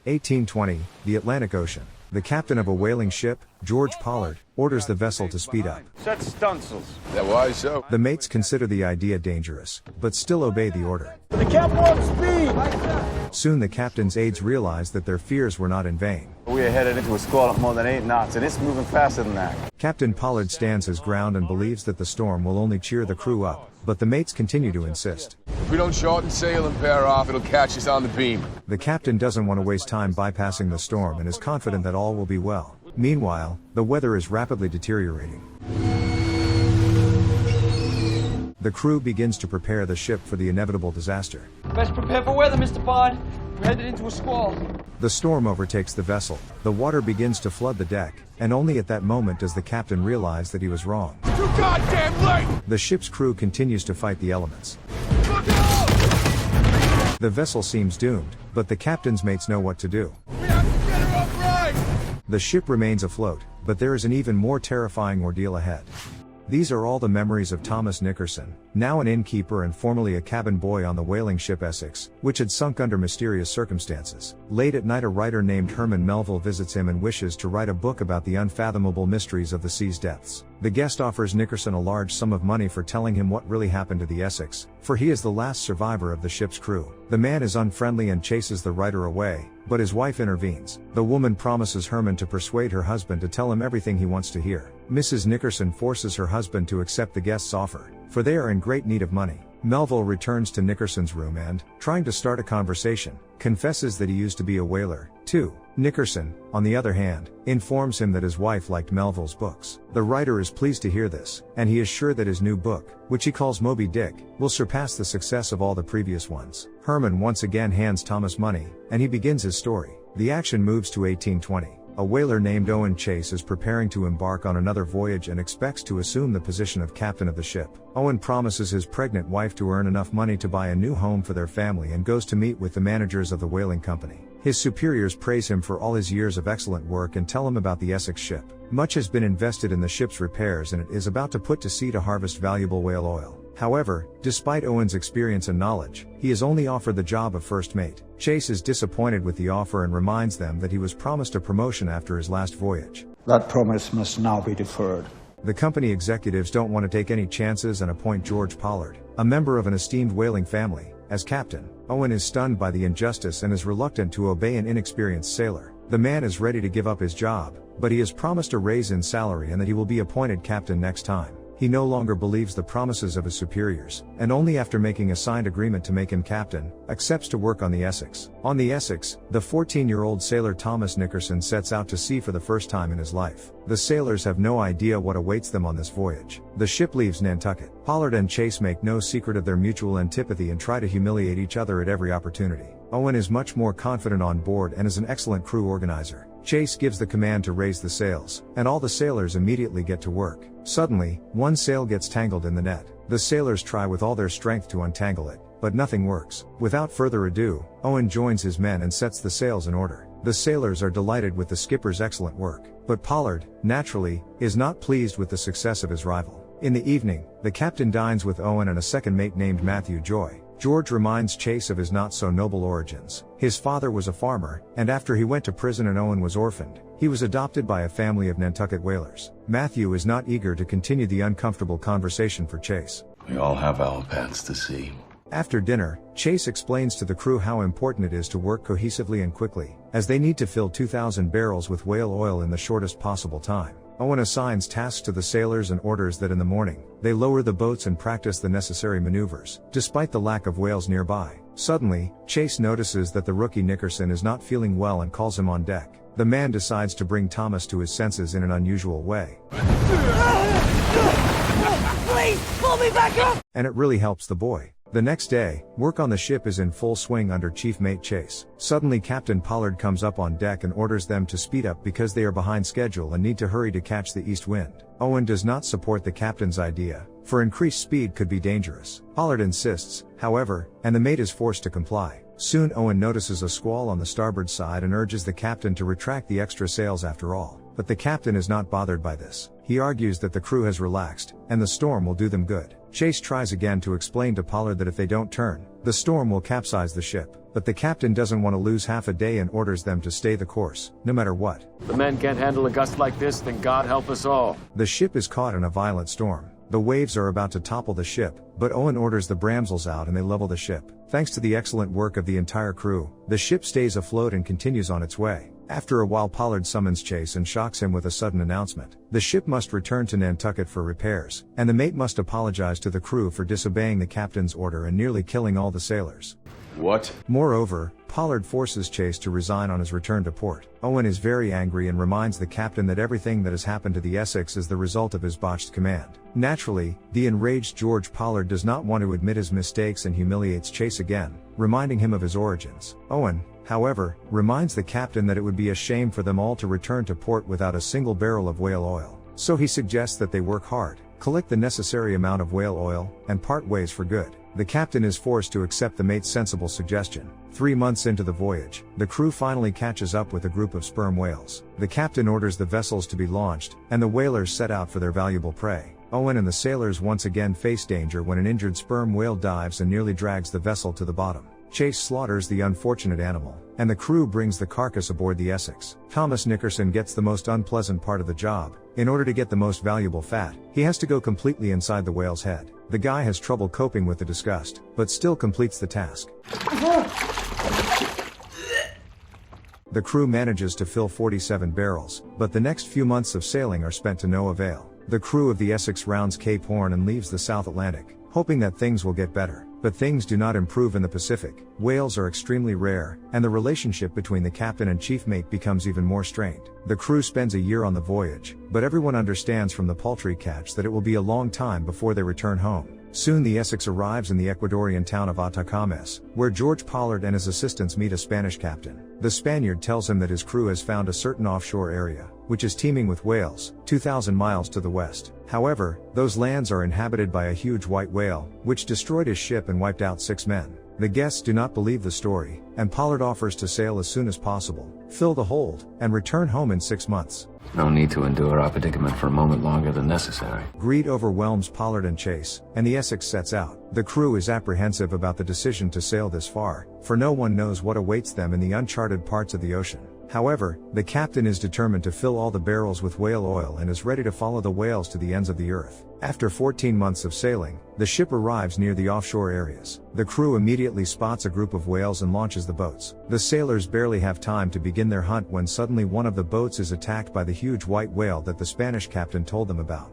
1820, the Atlantic Ocean. The captain of a whaling ship, George Pollard, orders the vessel to speed up. Set stunsails. That why so? The mates consider the idea dangerous, but still obey the order. The cap warp speed! Soon the captain's aides realize that their fears were not in vain. We are headed into a squall of more than 8 knots, and it's moving faster than that. Captain Pollard stands his ground and believes that the storm will only cheer the crew up, but the mates continue to insist. If we don't shorten sail and pair off, it'll catch us on the beam. The captain doesn't want to waste time bypassing the storm and is confident that all will be well. Meanwhile, the weather is rapidly deteriorating. The crew begins to prepare the ship for the inevitable disaster. Best prepare for weather, Mr. Pollard. We're headed into a squall. The storm overtakes the vessel, the water begins to flood the deck, and only at that moment does the captain realize that he was wrong. Too goddamn late! The ship's crew continues to fight the elements. Look out! The vessel seems doomed, but the captain's mates know what to do. We have to get her upright! The ship remains afloat, but there is an even more terrifying ordeal ahead. These are all the memories of Thomas Nicholson, now an innkeeper and formerly a cabin boy on the whaling ship Essex, which had sunk under mysterious circumstances. Late at night, a writer named Herman Melville visits him and wishes to write a book about the unfathomable mysteries of the sea's depths. The guest offers Nicholson a large sum of money for telling him what really happened to the Essex, for he is the last survivor of the ship's crew. The man is unfriendly and chases the writer away, but his wife intervenes. The woman promises Herman to persuade her husband to tell him everything he wants to hear. Mrs. Nicholson forces her husband to accept the guest's offer, for they are in great need of money. Melville returns to Nicholson's room and, trying to start a conversation, confesses that he used to be a whaler, too. Nicholson, on the other hand, informs him that his wife liked Melville's books. The writer is pleased to hear this, and he is sure that his new book, which he calls Moby Dick, will surpass the success of all the previous ones. Herman once again hands Thomas money, and he begins his story. The action moves to 1820. A whaler named Owen Chase is preparing to embark on another voyage and expects to assume the position of captain of the ship. Owen promises his pregnant wife to earn enough money to buy a new home for their family and goes to meet with the managers of the whaling company. His superiors praise him for all his years of excellent work and tell him about the Essex ship. Much has been invested in the ship's repairs and it is about to put to sea to harvest valuable whale oil. However, despite Owen's experience and knowledge, he is only offered the job of first mate. Chase is disappointed with the offer and reminds them that he was promised a promotion after his last voyage. That promise must now be deferred. The company executives don't want to take any chances and appoint George Pollard, a member of an esteemed whaling family, as captain. Owen is stunned by the injustice and is reluctant to obey an inexperienced sailor. The man is ready to give up his job, but he is promised a raise in salary and that he will be appointed captain next time. He no longer believes the promises of his superiors, and only after making a signed agreement to make him captain, accepts to work on the Essex. On the Essex, the 14-year-old sailor Thomas Nicholson sets out to sea for the first time in his life. The sailors have no idea what awaits them on this voyage. The ship leaves Nantucket. Pollard and Chase make no secret of their mutual antipathy and try to humiliate each other at every opportunity. Owen is much more confident on board and is an excellent crew organizer. Chase gives the command to raise the sails, and all the sailors immediately get to work. Suddenly, one sail gets tangled in the net. The sailors try with all their strength to untangle it, but nothing works. Without further ado, Owen joins his men and sets the sails in order. The sailors are delighted with the skipper's excellent work, but Pollard, naturally, is not pleased with the success of his rival. In the evening, the captain dines with Owen and a second mate named Matthew Joy. George reminds Chase of his not-so-noble origins. His father was a farmer, and after he went to prison and Owen was orphaned, he was adopted by a family of Nantucket whalers. Matthew is not eager to continue the uncomfortable conversation for Chase. We all have our paths to see. After dinner, Chase explains to the crew how important it is to work cohesively and quickly, as they need to fill 2,000 barrels with whale oil in the shortest possible time. Owen assigns tasks to the sailors and orders that in the morning, they lower the boats and practice the necessary maneuvers, despite the lack of whales nearby. Suddenly, Chase notices that the rookie Nicholson is not feeling well and calls him on deck. The man decides to bring Thomas to his senses in an unusual way. Please, pull me back up! And it really helps the boy. The next day, work on the ship is in full swing under Chief Mate Chase. Suddenly Captain Pollard comes up on deck and orders them to speed up because they are behind schedule and need to hurry to catch the east wind. Owen does not support the captain's idea, for increased speed could be dangerous. Pollard insists, however, and the mate is forced to comply. Soon Owen notices a squall on the starboard side and urges the captain to retract the extra sails after all. But the captain is not bothered by this. He argues that the crew has relaxed, and the storm will do them good. Chase tries again to explain to Pollard that if they don't turn, the storm will capsize the ship. But the captain doesn't want to lose half a day and orders them to stay the course, no matter what. The men can't handle a gust like this, then God help us all. The ship is caught in a violent storm. The waves are about to topple the ship, but Owen orders the Bramsels out and they level the ship. Thanks to the excellent work of the entire crew, the ship stays afloat and continues on its way. After a while, Pollard summons Chase and shocks him with a sudden announcement. The ship must return to Nantucket for repairs, and the mate must apologize to the crew for disobeying the captain's order and nearly killing all the sailors. What? Moreover, Pollard forces Chase to resign on his return to port. Owen is very angry and reminds the captain that everything that has happened to the Essex is the result of his botched command. Naturally, the enraged George Pollard does not want to admit his mistakes and humiliates Chase again, reminding him of his origins. Owen, however, reminds the captain that it would be a shame for them all to return to port without a single barrel of whale oil. So he suggests that they work hard, collect the necessary amount of whale oil, and part ways for good. The captain is forced to accept the mate's sensible suggestion. 3 months into the voyage, the crew finally catches up with a group of sperm whales. The captain orders the vessels to be launched, and the whalers set out for their valuable prey. Owen and the sailors once again face danger when an injured sperm whale dives and nearly drags the vessel to the bottom. Chase slaughters the unfortunate animal, and the crew brings the carcass aboard the Essex. Thomas Nicholson gets the most unpleasant part of the job. In order to get the most valuable fat, he has to go completely inside the whale's head. The guy has trouble coping with the disgust, but still completes the task. The crew manages to fill 47 barrels, but the next few months of sailing are spent to no avail. The crew of the Essex rounds Cape Horn and leaves the South Atlantic, hoping that things will get better. But things do not improve in the Pacific. Whales are extremely rare, and the relationship between the captain and chief mate becomes even more strained. The crew spends a year on the voyage, but everyone understands from the paltry catch that it will be a long time before they return home. Soon the Essex arrives in the Ecuadorian town of Atacames, where George Pollard and his assistants meet a Spanish captain. The Spaniard tells him that his crew has found a certain offshore area, which is teeming with whales, 2,000 miles to the west. However, those lands are inhabited by a huge white whale, which destroyed his ship and wiped out 6 men. The guests do not believe the story, and Pollard offers to sail as soon as possible, fill the hold, and return home in 6 months. No need to endure our predicament for a moment longer than necessary. Greed overwhelms Pollard and Chase, and the Essex sets out. The crew is apprehensive about the decision to sail this far, for no one knows what awaits them in the uncharted parts of the ocean. However, the captain is determined to fill all the barrels with whale oil and is ready to follow the whales to the ends of the earth. After 14 months of sailing, the ship arrives near the offshore areas. The crew immediately spots a group of whales and launches the boats. The sailors barely have time to begin their hunt when suddenly one of the boats is attacked by the huge white whale that the Spanish captain told them about.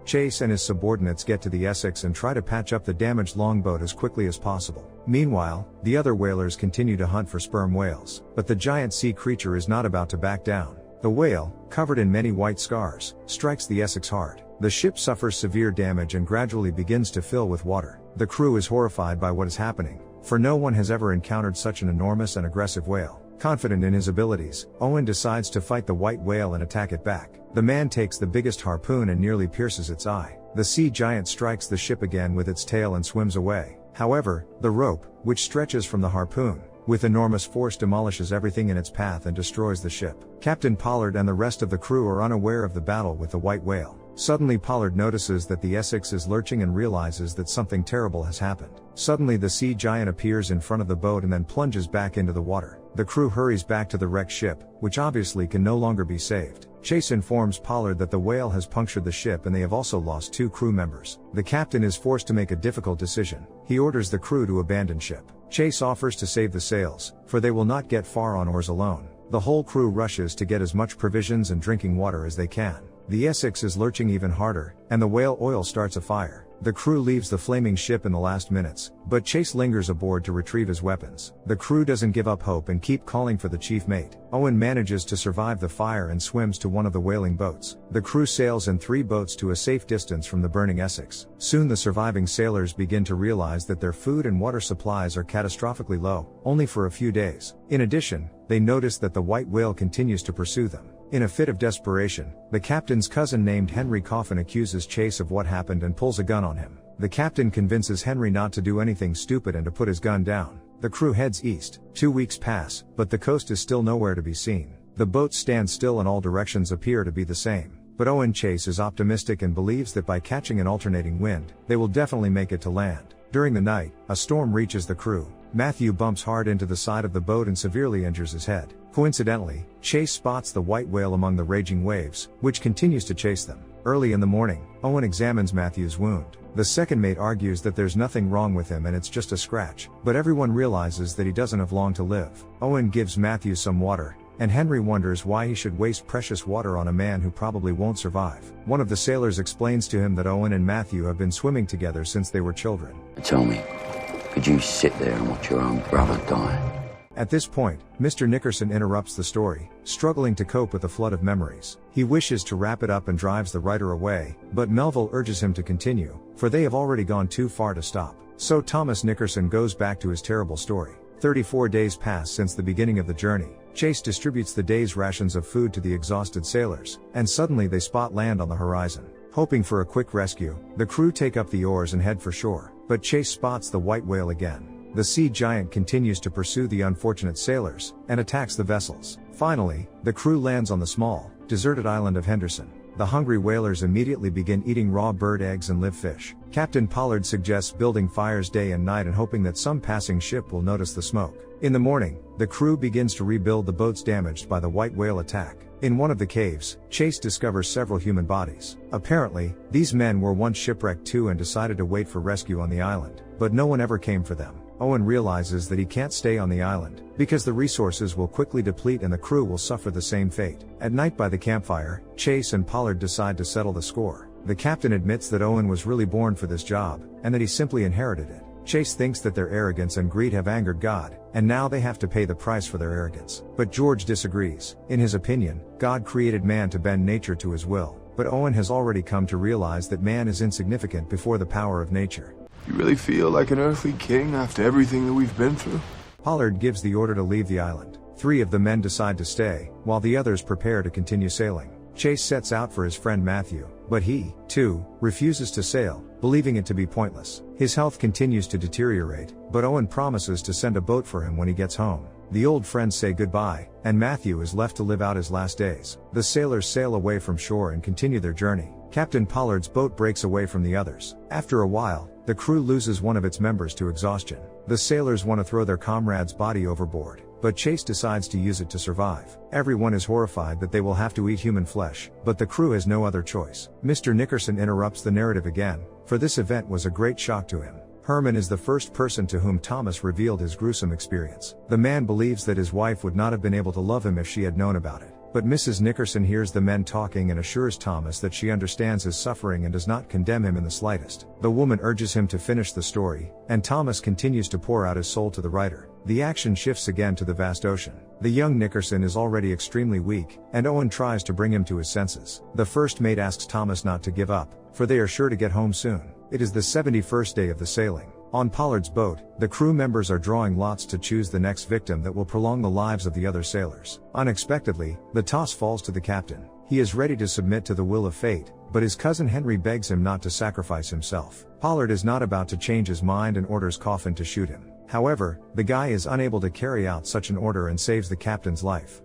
Chase and his subordinates get to the Essex and try to patch up the damaged longboat as quickly as possible. Meanwhile, the other whalers continue to hunt for sperm whales, but the giant sea creature is not about to back down. The whale, covered in many white scars, strikes the Essex hard. The ship suffers severe damage and gradually begins to fill with water. The crew is horrified by what is happening, for no one has ever encountered such an enormous and aggressive whale. Confident in his abilities, Owen decides to fight the white whale and attack it back. The man takes the biggest harpoon and nearly pierces its eye. The sea giant strikes the ship again with its tail and swims away. However, the rope, which stretches from the harpoon, with enormous force demolishes everything in its path and destroys the ship. Captain Pollard and the rest of the crew are unaware of the battle with the white whale. Suddenly Pollard notices that the Essex is lurching and realizes that something terrible has happened. Suddenly the sea giant appears in front of the boat and then plunges back into the water. The crew hurries back to the wrecked ship, which obviously can no longer be saved. Chase informs Pollard that the whale has punctured the ship and they have also lost 2 crew members. The captain is forced to make a difficult decision. He orders the crew to abandon ship. Chase offers to save the sails, for they will not get far on oars alone. The whole crew rushes to get as much provisions and drinking water as they can. The Essex is lurching even harder, and the whale oil starts a fire. The crew leaves the flaming ship in the last minutes, but Chase lingers aboard to retrieve his weapons. The crew doesn't give up hope and keep calling for the chief mate. Owen manages to survive the fire and swims to one of the whaling boats. The crew sails in 3 boats to a safe distance from the burning Essex. Soon the surviving sailors begin to realize that their food and water supplies are catastrophically low, only for a few days. In addition, they notice that the white whale continues to pursue them. In a fit of desperation, the captain's cousin named Henry Coffin accuses Chase of what happened and pulls a gun on him. The captain convinces Henry not to do anything stupid and to put his gun down. The crew heads east. 2 weeks pass, but the coast is still nowhere to be seen. The boats stand still and all directions appear to be the same. but Owen Chase is optimistic and believes that by catching an alternating wind, they will definitely make it to land. During the night, a storm reaches the crew. Matthew bumps hard into the side of the boat and severely injures his head. Coincidentally, Chase spots the white whale among the raging waves, which continues to chase them. Early in the morning, Owen examines Matthew's wound. The second mate argues that there's nothing wrong with him and it's just a scratch, but everyone realizes that he doesn't have long to live. Owen gives Matthew some water, and Henry wonders why he should waste precious water on a man who probably won't survive. One of the sailors explains to him that Owen and Matthew have been swimming together since they were children. Tell me, could you sit there and watch your own brother die? At this point, Mr. Nicholson interrupts the story, struggling to cope with the flood of memories. He wishes to wrap it up and drives the writer away, but Melville urges him to continue, for they have already gone too far to stop. So Thomas Nicholson goes back to his terrible story. 34 days pass since the beginning of the journey. Chase distributes the day's rations of food to the exhausted sailors, and suddenly they spot land on the horizon. Hoping for a quick rescue, the crew take up the oars and head for shore, but Chase spots the white whale again. The sea giant continues to pursue the unfortunate sailors, and attacks the vessels. Finally, the crew lands on the small, deserted island of Henderson. The hungry whalers immediately begin eating raw bird eggs and live fish. Captain Pollard suggests building fires day and night and hoping that some passing ship will notice the smoke. In the morning, the crew begins to rebuild the boats damaged by the white whale attack. In one of the caves, Chase discovers several human bodies. Apparently, these men were once shipwrecked too and decided to wait for rescue on the island, but no one ever came for them. Owen realizes that he can't stay on the island, because the resources will quickly deplete and the crew will suffer the same fate. At night by the campfire, Chase and Pollard decide to settle the score. The captain admits that Owen was really born for this job, and that he simply inherited it. Chase thinks that their arrogance and greed have angered God, and now they have to pay the price for their arrogance. But George disagrees. In his opinion, God created man to bend nature to his will, but Owen has already come to realize that man is insignificant before the power of nature. You really feel like an earthly king after everything that we've been through? Pollard gives the order to leave the island. 3 of the men decide to stay, while the others prepare to continue sailing. Chase sets out for his friend Matthew, but he, too, refuses to sail, believing it to be pointless. His health continues to deteriorate, but Owen promises to send a boat for him when he gets home. The old friends say goodbye, and Matthew is left to live out his last days. The sailors sail away from shore and continue their journey. Captain Pollard's boat breaks away from the others. After a while, the crew loses one of its members to exhaustion. The sailors want to throw their comrade's body overboard, but Chase decides to use it to survive. Everyone is horrified that they will have to eat human flesh, but the crew has no other choice. Mr. Nicholson interrupts the narrative again, for this event was a great shock to him. Herman is the first person to whom Thomas revealed his gruesome experience. The man believes that his wife would not have been able to love him if she had known about it. But Mrs. Nicholson hears the men talking and assures Thomas that she understands his suffering and does not condemn him in the slightest. The woman urges him to finish the story, and Thomas continues to pour out his soul to the writer. The action shifts again to the vast ocean. The young Nicholson is already extremely weak, and Owen tries to bring him to his senses. The first mate asks Thomas not to give up, for they are sure to get home soon. It is the 71st day of the sailing. On Pollard's boat, the crew members are drawing lots to choose the next victim that will prolong the lives of the other sailors. Unexpectedly, the toss falls to the captain. He is ready to submit to the will of fate, but his cousin Henry begs him not to sacrifice himself. Pollard is not about to change his mind and orders Coffin to shoot him. However, the guy is unable to carry out such an order and saves the captain's life.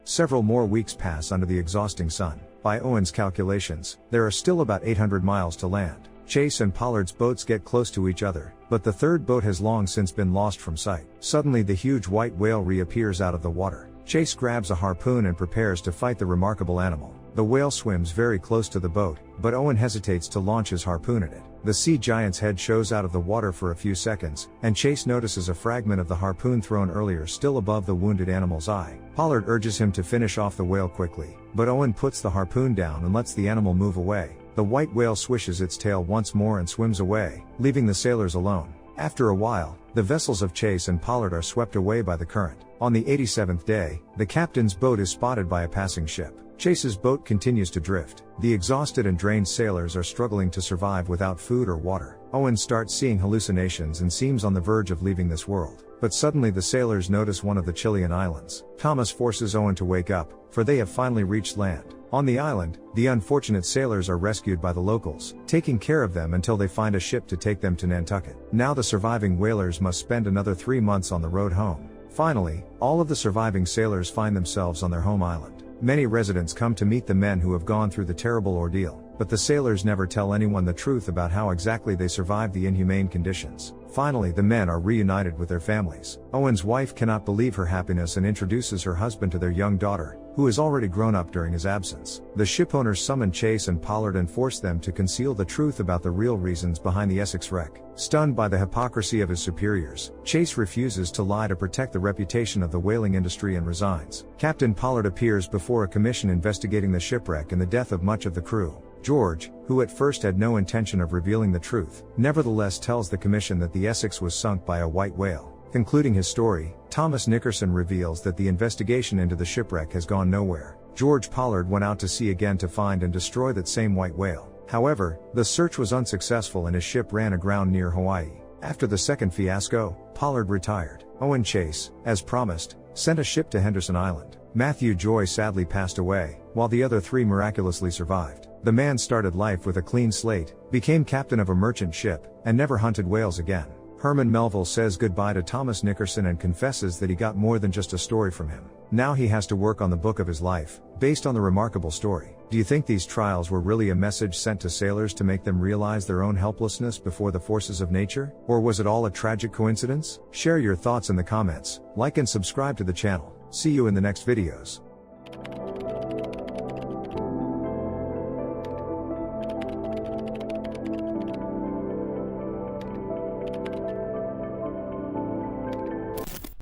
Several more weeks pass under the exhausting sun. By Owen's calculations, there are still about 800 miles to land. Chase and Pollard's boats get close to each other, but the third boat has long since been lost from sight. Suddenly the huge white whale reappears out of the water. Chase grabs a harpoon and prepares to fight the remarkable animal. The whale swims very close to the boat, but Owen hesitates to launch his harpoon at it. The sea giant's head shows out of the water for a few seconds, and Chase notices a fragment of the harpoon thrown earlier still above the wounded animal's eye. Pollard urges him to finish off the whale quickly, but Owen puts the harpoon down and lets the animal move away. The white whale swishes its tail once more and swims away, leaving the sailors alone. After a while, the vessels of Chase and Pollard are swept away by the current. On the 87th day, the captain's boat is spotted by a passing ship. Chase's boat continues to drift. The exhausted and drained sailors are struggling to survive without food or water. Owen starts seeing hallucinations and seems on the verge of leaving this world. But suddenly the sailors notice one of the Chilean islands. Thomas forces Owen to wake up, for they have finally reached land. On the island, the unfortunate sailors are rescued by the locals, taking care of them until they find a ship to take them to Nantucket. Now the surviving whalers must spend another 3 months on the road home. Finally, all of the surviving sailors find themselves on their home island. Many residents come to meet the men who have gone through the terrible ordeal, but the sailors never tell anyone the truth about how exactly they survived the inhumane conditions. Finally, the men are reunited with their families. Owen's wife cannot believe her happiness and introduces her husband to their young daughter, who has already grown up during his absence. The shipowners summon Chase and Pollard and force them to conceal the truth about the real reasons behind the Essex wreck. Stunned by the hypocrisy of his superiors, Chase refuses to lie to protect the reputation of the whaling industry and resigns. Captain Pollard appears before a commission investigating the shipwreck and the death of much of the crew. George, who at first had no intention of revealing the truth, nevertheless tells the commission that the Essex was sunk by a white whale. Concluding his story, Thomas Nicholson reveals that the investigation into the shipwreck has gone nowhere. George Pollard went out to sea again to find and destroy that same white whale. However, the search was unsuccessful and his ship ran aground near Hawaii. After the second fiasco, Pollard retired. Owen Chase, as promised, sent a ship to Henderson Island. Matthew Joy sadly passed away, while the other three miraculously survived. The man started life with a clean slate, became captain of a merchant ship, and never hunted whales again. Herman Melville says goodbye to Thomas Nicholson and confesses that he got more than just a story from him. Now he has to work on the book of his life, based on the remarkable story. Do you think these trials were really a message sent to sailors to make them realize their own helplessness before the forces of nature? Or was it all a tragic coincidence? Share your thoughts in the comments, like and subscribe to the channel. See you in the next videos.